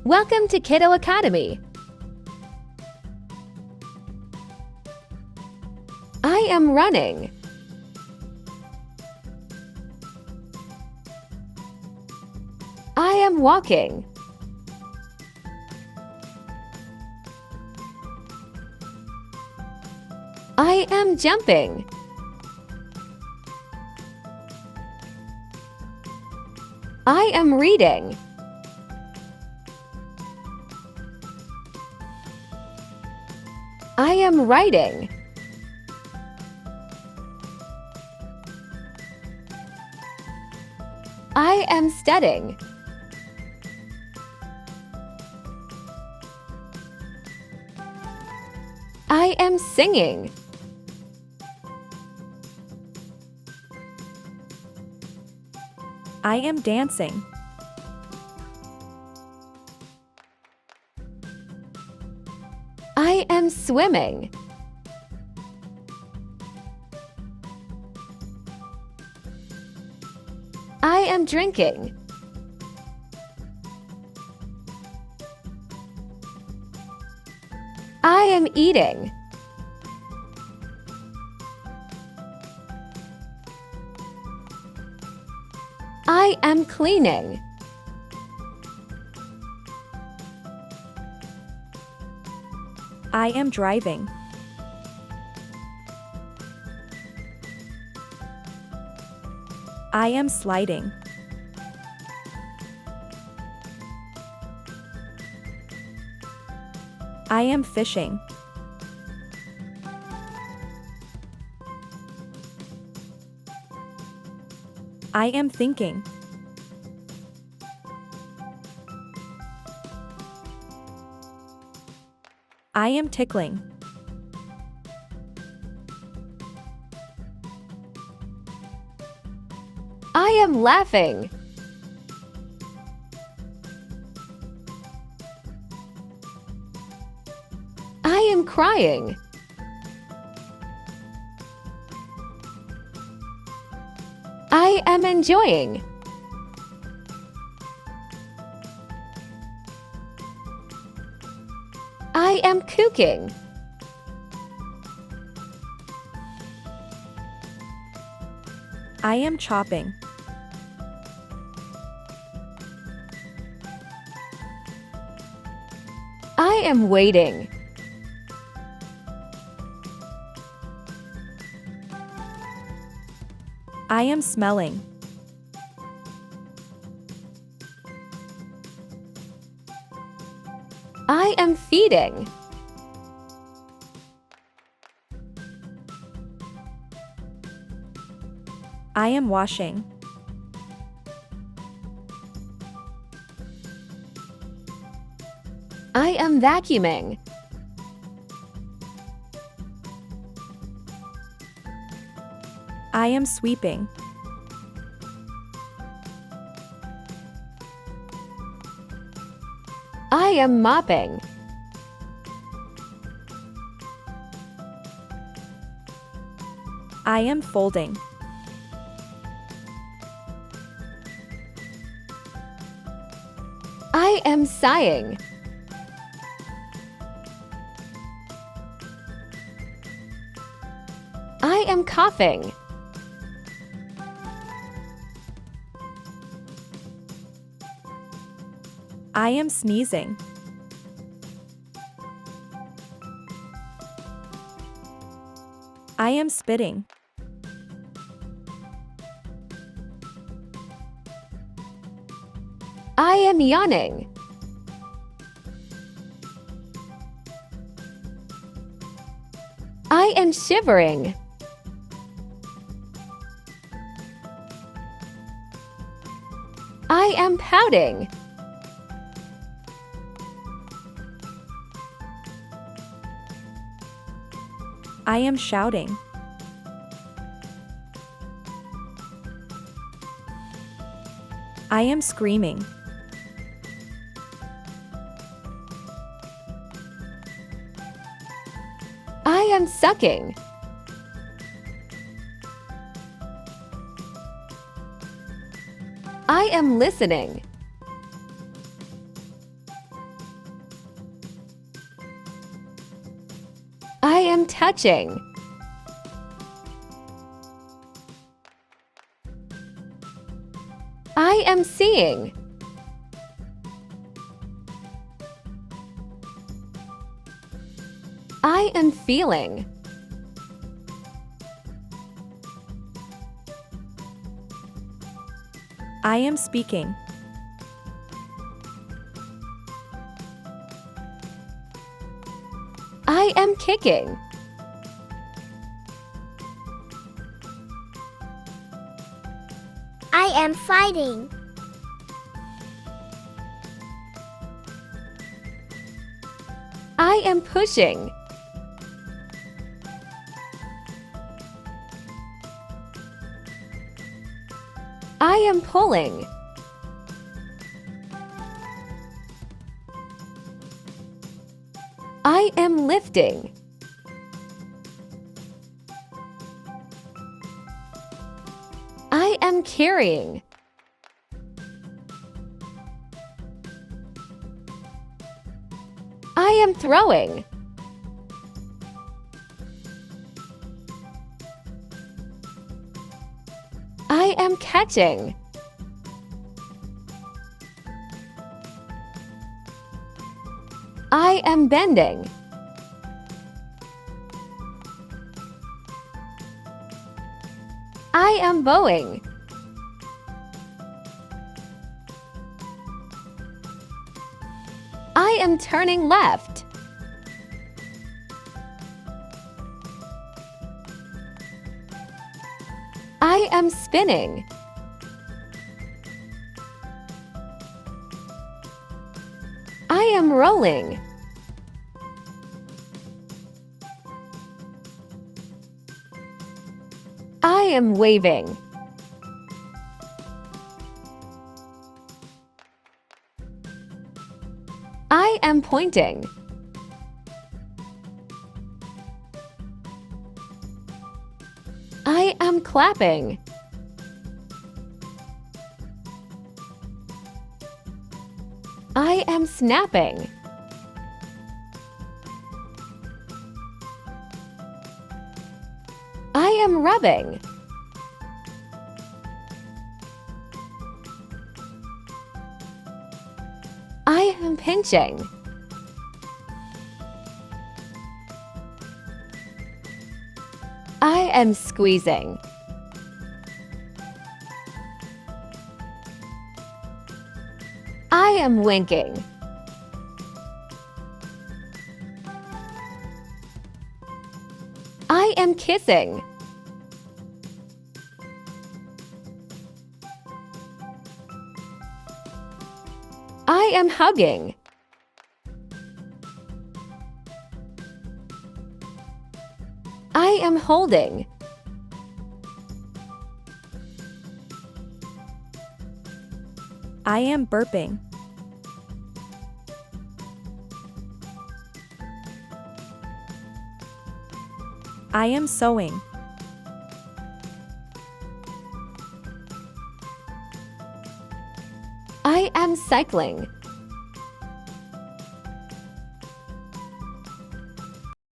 Welcome to Kiddo Academy. I am running. I am walking. I am jumping. I am reading. I am writing. I am studying. I am singing. I am dancing. I am swimming. I am drinking. I am eating. I am cleaning. I am driving. I am sliding. I am fishing. I am thinking. I am tickling. I am laughing. I am crying. I am enjoying. I am cooking. I am chopping. I am waiting. I am smelling. I am feeding. I am washing. I am vacuuming. I am sweeping. I am mopping. I am folding. I am sighing. I am coughing. I am sneezing. I am spitting. I am yawning. I am shivering. I am pouting. I am shouting. I am screaming. I am sucking. I am listening. am touching. I am seeing. I am feeling. I am speaking. I am kicking. I am fighting. I am pushing. I am pulling. I am lifting. I am carrying. I am throwing. I am catching. I am bending. I am bowing. I am turning left. I am spinning. I am rolling. I am waving. I am pointing. I am clapping. I am snapping. I am rubbing. I am pinching. I am squeezing. I am winking. I am kissing. I am hugging. I am holding. I am burping. I am sewing. I am cycling.